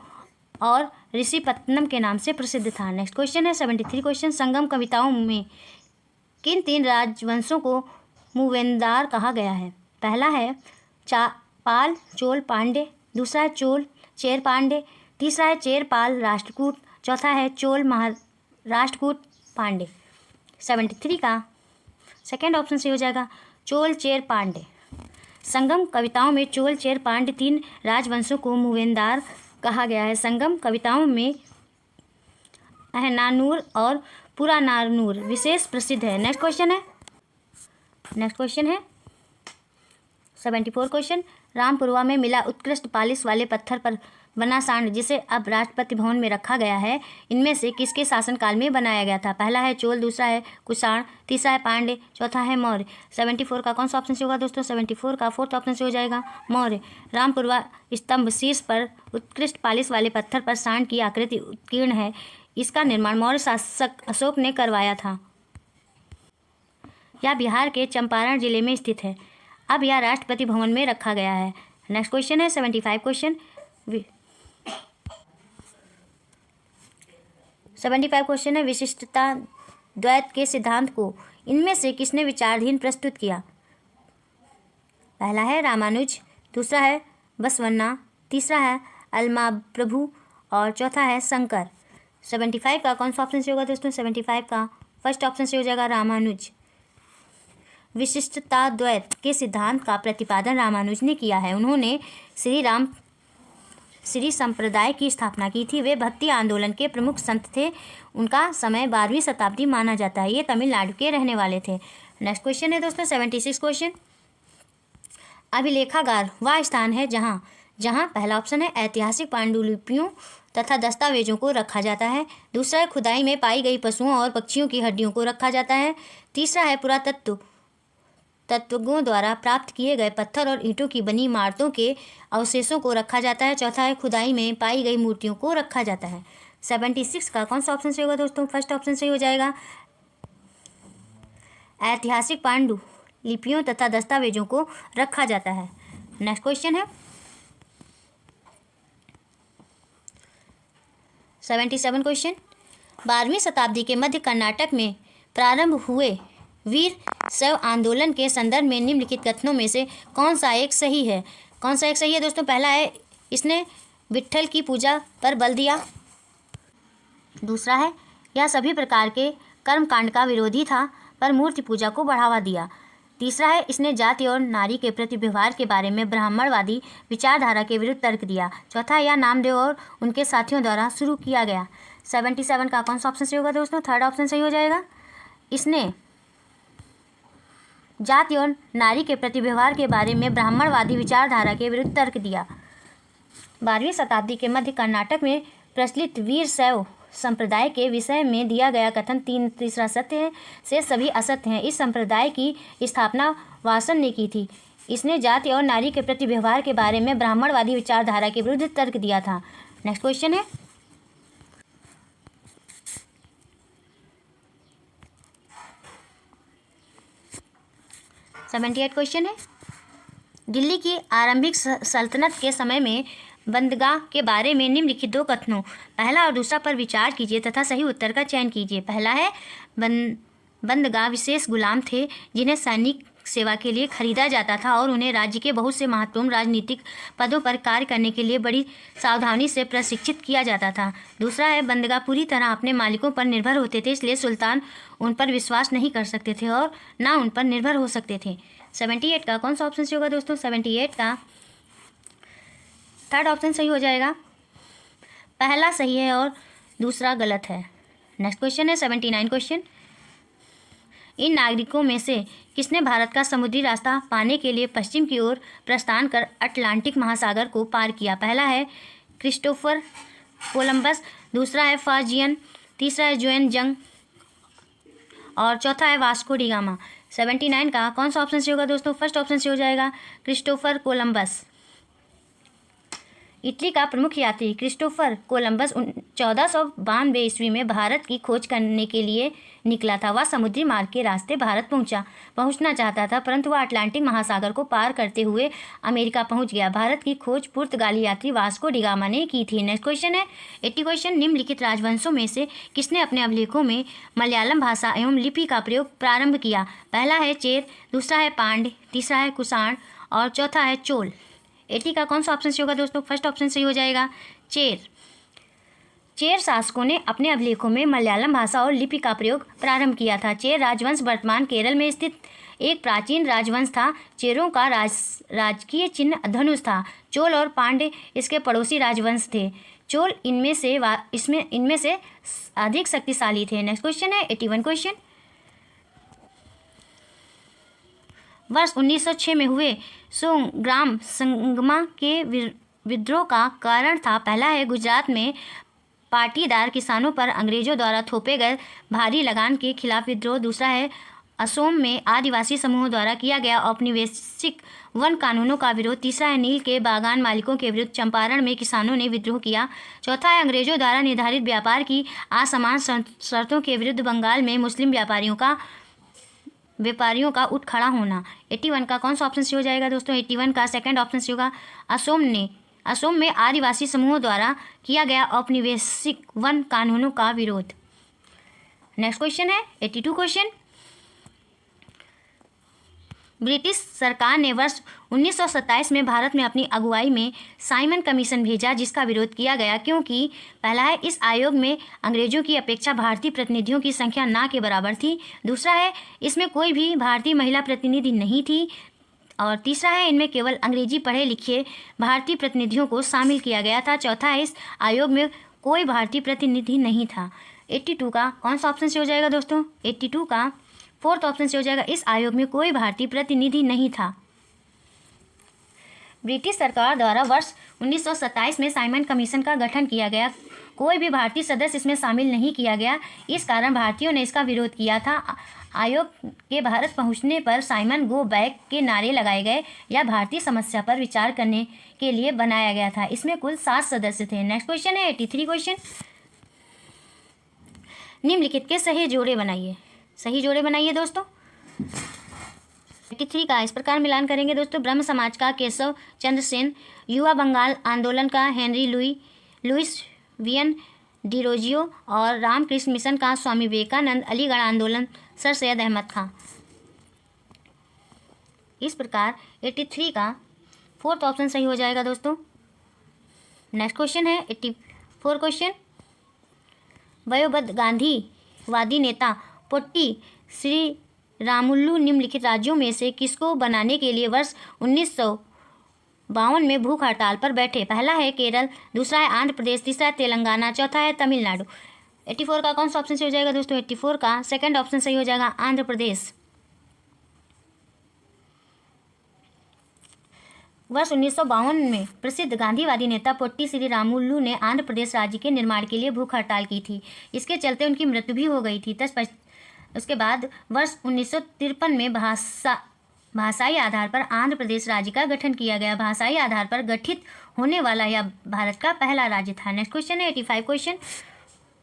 और ऋषिपत्तनम के नाम से प्रसिद्ध था। नेक्स्ट क्वेश्चन है 73 क्वेश्चन। संगम कविताओं में किन 3 राजवंशों को मूवेंदार कहा गया है? पहला है पाल, चोल, पांडे। दूसरा है चोल, चेर, पांडे। तीसरा है चेर, पाल, राष्ट्रकूट। चौथा है चोल, राष्ट्रकूट, पांडे। 73 का सेकेंड ऑप्शन सही हो जाएगा, चोल, चेर, पांडे। संगम कविताओं में चोल, चेर, पांडे 3 राजवंशों को मूवेंदार कहा गया है। संगम कविताओं में अहनानूर और पुरानानूर विशेष प्रसिद्ध है। नेक्स्ट क्वेश्चन है 74 क्वेश्चन। रामपुरवा में मिला उत्कृष्ट पालिश वाले पत्थर पर बना सांड जिसे अब राष्ट्रपति भवन में रखा गया है, इनमें से किसके शासनकाल में बनाया गया था? पहला है चोल, दूसरा है कुषाण, तीसरा है पांडे, चौथा है मौर्य। 74 का कौन सा ऑप्शन से होगा दोस्तों? 74 का फोर्थ ऑप्शन से हो जाएगा, मौर्य। रामपुरवा स्तंभ शीर्ष पर उत्कृष्ट पालिश वाले पत्थर पर सांड की आकृति उत्कीर्ण है। इसका निर्माण मौर्य शासक अशोक ने करवाया था। यह बिहार के चंपारण जिले में स्थित है। अब यह राष्ट्रपति भवन में रखा गया है। नेक्स्ट क्वेश्चन है 75 क्वेश्चन। 75 क्वेश्चन है, विशिष्टता द्वैत के सिद्धांत को इनमें से किसने विचारधीन प्रस्तुत किया? पहला है रामानुज, दूसरा है बसवन्ना, तीसरा है अलमाप्रभु और चौथा है शंकर। 75 का कौन सा ऑप्शन से होगा दोस्तों? 75 का फर्स्ट ऑप्शन से हो जाएगा, रामानुज। विशिष्टता द्वैत के सिद्धांत का प्रतिपादन रामानुज ने किया है। उन्होंने श्री संप्रदाय की स्थापना की थी। वे भक्ति आंदोलन के प्रमुख संत थे। उनका समय 12वीं शताब्दी माना जाता है। ये तमिलनाडु के रहने वाले थे। नेक्स्ट क्वेश्चन है दोस्तों 76 क्वेश्चन। अभिलेखागार वह स्थान है जहाँ पहला ऑप्शन है ऐतिहासिक पांडुलिपियों तथा दस्तावेजों को रखा जाता है। दूसरा है खुदाई में पाई गई पशुओं और पक्षियों की हड्डियों को रखा जाता है। तीसरा है तत्वज्ञों द्वारा प्राप्त किए गए पत्थर और ईंटों की बनी इमारतों के अवशेषों को रखा जाता है। चौथा है खुदाई में पाई गई मूर्तियों को रखा जाता है। 76 का कौन सा ऑप्शन सही होगा दोस्तों? फर्स्ट ऑप्शन सही हो जाएगा, ऐतिहासिक पांडुलिपियों तथा दस्तावेजों को रखा जाता है। नेक्स्ट क्वेश्चन है 77 क्वेश्चन। 12वीं शताब्दी के मध्य कर्नाटक में प्रारंभ हुए वीर शैव आंदोलन के संदर्भ में निम्नलिखित कथनों में से कौन सा एक सही है? दोस्तों? पहला है इसने विट्ठल की पूजा पर बल दिया। दूसरा है यह सभी प्रकार के कर्मकांड का विरोधी था पर मूर्ति पूजा को बढ़ावा दिया। तीसरा है इसने जाति और नारी के प्रति व्यवहार के बारे में ब्राह्मणवादी विचारधारा के विरुद्ध तर्क दिया। चौथा है यह नामदेव और उनके साथियों द्वारा शुरू किया गया। 77 का कौन सा ऑप्शन सही होगा दोस्तों? थर्ड ऑप्शन सही हो जाएगा, इसने जाति और नारी के प्रति व्यवहार के बारे में ब्राह्मणवादी विचारधारा के विरुद्ध तर्क दिया। 12वीं शताब्दी के मध्य कर्नाटक में प्रचलित वीर शैव संप्रदाय के विषय में दिया गया कथन तीसरा सत्य है, से सभी असत्य हैं। इस संप्रदाय की स्थापना वासन ने की थी। इसने जाति और नारी के प्रति व्यवहार के बारे में ब्राह्मणवादी विचारधारा के विरुद्ध तर्क दिया था। नेक्स्ट क्वेश्चन है 78 क्वेश्चन है। दिल्ली की आरंभिक सल्तनत के समय में बंदगाह के बारे में निम्नलिखित 2 कथनों पहला और दूसरा पर विचार कीजिए तथा सही उत्तर का चयन कीजिए। पहला है बंदगाह विशेष गुलाम थे जिन्हें सैनिक सेवा के लिए खरीदा जाता था और उन्हें राज्य के बहुत से महत्वपूर्ण राजनीतिक पदों पर कार्य करने के लिए बड़ी सावधानी से प्रशिक्षित किया जाता था। दूसरा है बंदगाह पूरी तरह अपने मालिकों पर निर्भर होते थे, इसलिए सुल्तान उन पर विश्वास नहीं कर सकते थे और ना उन पर निर्भर हो सकते थे। 78 का कौन सा ऑप्शन सही होगा दोस्तों? 78 का थर्ड ऑप्शन सही हो जाएगा, पहला सही है और दूसरा गलत है। नेक्स्ट क्वेश्चन है 79 क्वेश्चन। इन नागरिकों में से किसने भारत का समुद्री रास्ता पाने के लिए पश्चिम की ओर प्रस्थान कर अटलांटिक महासागर को पार किया? पहला है क्रिस्टोफर कोलंबस, दूसरा है फाजियन, तीसरा है जुएन जंग और चौथा है वास्को डी गामा। 79 का कौन सा ऑप्शन से होगा दोस्तों? फर्स्ट ऑप्शन से हो जाएगा, क्रिस्टोफर कोलंबस। इटली का प्रमुख यात्री क्रिस्टोफर कोलंबस 1492 ईस्वी में भारत की खोज करने के लिए निकला था। वह समुद्री मार्ग के रास्ते भारत पहुंचना चाहता था, परंतु वह अटलांटिक महासागर को पार करते हुए अमेरिका पहुंच गया। भारत की खोज पुर्तगाली यात्री वास्को डिगामा ने की थी। नेक्स्ट क्वेश्चन है 80 क्वेश्चन। निम्नलिखित राजवंशों में से किसने अपने अभिलेखों में मलयालम भाषा एवं लिपि का प्रयोग प्रारंभ किया? पहला है चेर, दूसरा है पांड्य, तीसरा है कुषाण और चौथा है चोल। 80 का कौन सा ऑप्शन सही होगा दोस्तों? फर्स्ट ऑप्शन सही हो जाएगा, चेर। चेर शासकों ने अपने अभिलेखों में मलयालम भाषा और लिपि का प्रयोग प्रारंभ किया था। चेर राजवंश वर्तमान केरल में स्थित एक प्राचीन राजवंश था। चेरों का राजकीय चिन्ह धनुष था। चोल और पांड्य इसके पड़ोसी राजवंश थे। चोल इनमें से अधिक शक्तिशाली थे। नेक्स्ट क्वेश्चन है 81 क्वेश्चन। वर्ष 1906 में हुए सोंग्राम संगमा के विद्रोह का कारण था। पहला है गुजरात में पाटीदार किसानों पर अंग्रेजों द्वारा थोपे गए भारी लगान के खिलाफ विद्रोह। दूसरा है असोम में आदिवासी समूहों द्वारा किया गया औपनिवेशिक वन कानूनों का विरोध। तीसरा है नील के बागान मालिकों के विरुद्ध चंपारण में किसानों ने विद्रोह किया। चौथा है अंग्रेजों द्वारा निर्धारित व्यापार की असमान शर्तों के विरुद्ध बंगाल में मुस्लिम व्यापारियों का उठ खड़ा होना। 81 का कौन सा ऑप्शन सही हो जाएगा दोस्तों? 81 का सेकंड ऑप्शन सही होगा, असोम में आदिवासी समूहों द्वारा किया गया औपनिवेशिक वन कानूनों का विरोध। नेक्स्ट क्वेश्चन है 82 क्वेश्चन। ब्रिटिश सरकार ने वर्ष 1927 में भारत में अपनी अगुवाई में साइमन कमीशन भेजा, जिसका विरोध किया गया क्योंकि पहला है इस आयोग में अंग्रेजों की अपेक्षा भारतीय प्रतिनिधियों की संख्या ना के बराबर थी। दूसरा है इसमें कोई भी भारतीय महिला प्रतिनिधि नहीं थी और तीसरा है इनमें केवल अंग्रेजी पढ़े लिखे भारतीय प्रतिनिधियों को शामिल किया गया था। चौथा है इस आयोग में कोई भारतीय प्रतिनिधि नहीं था। 82 का कौन सा ऑप्शन से हो जाएगा दोस्तों? 82 का फोर्थ ऑप्शन से हो जाएगा, इस आयोग में कोई भारतीय प्रतिनिधि नहीं था। ब्रिटिश सरकार द्वारा वर्ष 1927 में साइमन कमीशन का गठन किया गया। कोई भी भारतीय सदस्य इसमें शामिल नहीं किया गया, इस कारण भारतीयों ने इसका विरोध किया था। आयोग के भारत पहुंचने पर साइमन गो बैक के नारे लगाए गए। यह भारतीय समस्या पर विचार करने के लिए बनाया गया था। इसमें कुल 7 सदस्य थे। नेक्स्ट क्वेश्चन है 83 क्वेश्चन। निम्नलिखित के सही जोड़े बनाइए दोस्तों। 83 का इस प्रकार मिलान करेंगे दोस्तों। ब्रह्म समाज का केशव चंद्र सेन, युवा बंगाल आंदोलन का हेनरी लुइस वियन डिरोजियो और रामकृष्ण मिशन का स्वामी विवेकानंद, अलीगढ़ आंदोलन सर सैयद अहमद खां। इस प्रकार 83 का फोर्थ ऑप्शन सही हो जाएगा दोस्तों। नेक्स्ट क्वेश्चन है 84 क्वेश्चन। वयोवृद्ध गांधीवादी नेता पोट्टी श्री रामुलु निम्नलिखित राज्यों में से किसको बनाने के लिए वर्ष 1952 में भूख हड़ताल पर बैठे? पहला है केरल, दूसरा है आंध्र प्रदेश, तीसरा है तेलंगाना, चौथा है तमिलनाडु। 84 का कौन सा ऑप्शन सही हो जाएगा दोस्तों? 84 का सेकंड ऑप्शन सही हो जाएगा, आंध्र प्रदेश। वर्ष 1952 में प्रसिद्ध गांधीवादी नेता पोट्टी श्री रामुलु ने आंध्र प्रदेश राज्य के निर्माण के लिए भूख हड़ताल की थी। इसके चलते उनकी मृत्यु भी हो गई थी। उसके बाद वर्ष 1953 में भाषाई आधार पर आंध्र प्रदेश राज्य का गठन किया गया। भाषाई आधार पर गठित होने वाला यह भारत का पहला राज्य था। नेक्स्ट क्वेश्चन है 85 क्वेश्चन।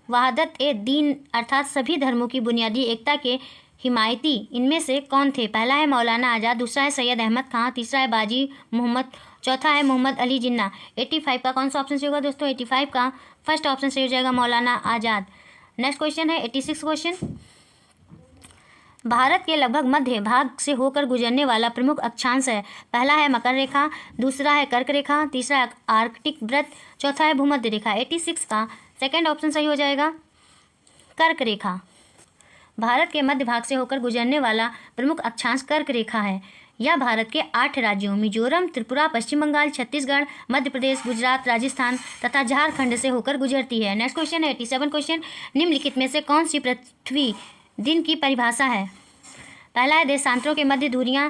वहादत ए दीन अर्थात सभी धर्मों की बुनियादी एकता के हिमायती इनमें से कौन थे? पहला है मौलाना आज़ाद, दूसरा है सैयद अहमद खां, तीसरा है बाजी मोहम्मद, चौथा है मोहम्मद अली जिन्ना। 85 का कौन सा ऑप्शन सही होगा दोस्तों? 85 का फर्स्ट ऑप्शन सही हो जाएगा, मौलाना आज़ाद। नेक्स्ट क्वेश्चन है 86 क्वेश्चन। भारत के लगभग मध्य भाग से होकर गुजरने वाला प्रमुख अक्षांश है। पहला है मकर रेखा, दूसरा है कर्क रेखा, तीसरा है आर्कटिक वृत्त, चौथा है भूमध्य रेखा। 86 का सेकंड ऑप्शन सही हो जाएगा, कर्क रेखा। भारत के मध्य भाग से होकर गुजरने वाला प्रमुख अक्षांश कर्क रेखा है। यह भारत के 8 राज्यों मिजोरम, त्रिपुरा, पश्चिम बंगाल, छत्तीसगढ़, मध्य प्रदेश, गुजरात, राजस्थान तथा झारखंड से होकर गुजरती है। नेक्स्ट क्वेश्चन है 87 क्वेश्चन। निम्नलिखित में से कौन सी पृथ्वी दिन की परिभाषा है? पहला है देशांतरों के मध्य दूरियां,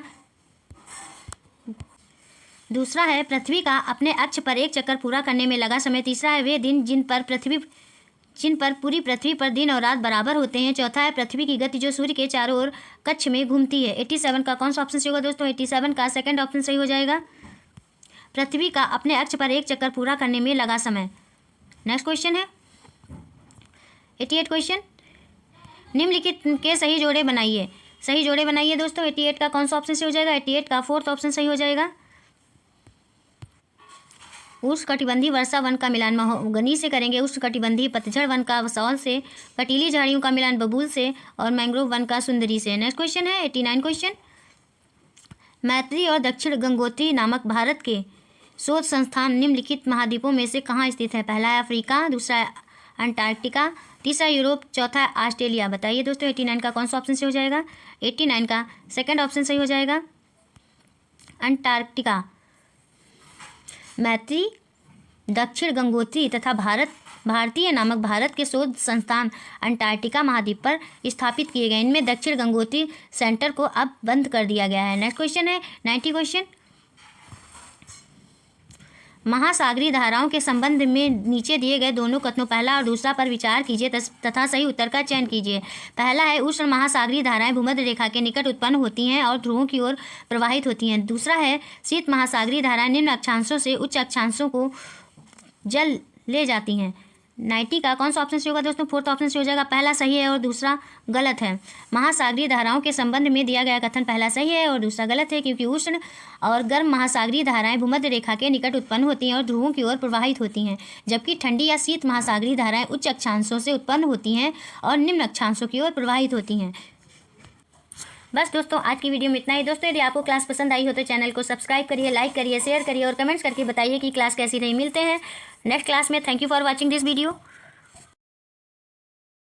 दूसरा है पृथ्वी का अपने अक्ष पर एक चक्कर पूरा करने में लगा समय, तीसरा है वे दिन जिन पर पूरी पृथ्वी पर दिन और रात बराबर होते हैं, चौथा है पृथ्वी की गति जो सूर्य के चारों ओर कक्ष में घूमती है। 87 का कौन सा ऑप्शन सही होगा दोस्तों? 87 का सेकंड ऑप्शन सही हो जाएगा, पृथ्वी का अपने अक्ष पर एक चक्कर पूरा करने में लगा समय। नेक्स्ट क्वेश्चन है 88 क्वेश्चन, निम्नलिखित के सही जोड़े बनाइए। सही जोड़े बनाइए दोस्तों। 88 का कौन सा ऑप्शन से हो जाएगा? 88 का 4th ऑप्शन सही हो जाएगा। उष्णकटिबंधीय वर्षा वन का मिलान महोगनी से करेंगे, उष्णकटिबंधीय पतझड़ वन का सौल से, कटीली झाड़ियों का मिलान बबूल से और मैंग्रोव वन का सुंदरी से। नेक्स्ट क्वेश्चन है 89 क्वेश्चन, मैत्री और दक्षिण गंगोत्री नामक भारत के शोध संस्थान निम्नलिखित महाद्वीपों में से कहाँ स्थित है? पहला है अफ्रीका, दूसरा है अंटार्कटिका, तीसरा यूरोप, चौथा है ऑस्ट्रेलिया। बताइए दोस्तों 89 का कौन सा ऑप्शन से हो जाएगा? 89 का 2nd ऑप्शन सही हो जाएगा, अंटार्कटिका। मैत्री, दक्षिण गंगोत्री तथा भारतीय नामक भारत के शोध संस्थान अंटार्कटिका महाद्वीप पर स्थापित किए गए। इनमें दक्षिण गंगोत्री सेंटर को अब बंद कर दिया गया है। नेक्स्ट क्वेश्चन है 90 क्वेश्चन, महासागरीय धाराओं के संबंध में नीचे दिए गए दोनों कथनों पहला और दूसरा पर विचार कीजिए तथा सही उत्तर का चयन कीजिए। पहला है उष्ण महासागरीय धाराएं भूमध्य रेखा के निकट उत्पन्न होती हैं और ध्रुवों की ओर प्रवाहित होती हैं। दूसरा है शीत महासागरीय धाराएं निम्न अक्षांशों से उच्च अक्षांशों को जल ले जाती हैं। 90 का कौन सा ऑप्शन से होगा दोस्तों? 4th ऑप्शन से हो जाएगा। पहला सही है और दूसरा गलत है। महासागरीय धाराओं के संबंध में दिया गया कथन पहला सही है और दूसरा गलत है, क्योंकि उष्ण और गर्म महासागरीय धाराएं भूमध्य रेखा के निकट उत्पन्न होती हैं और ध्रुवों की ओर प्रवाहित होती हैं, जबकि ठंडी या शीत महासागरीय धाराएं उच्च अक्षांशों से उत्पन्न होती हैं और निम्न अक्षांशों की ओर प्रवाहित होती हैं। बस दोस्तों आज की वीडियो में इतना ही। दोस्तों यदि आपको क्लास पसंद आई हो तो चैनल को सब्सक्राइब करिए, लाइक करिए, शेयर करिए और कमेंट्स करके बताइए कि क्लास कैसी रही। मिलते हैं नेक्स्ट क्लास में। Thank you for watching this video.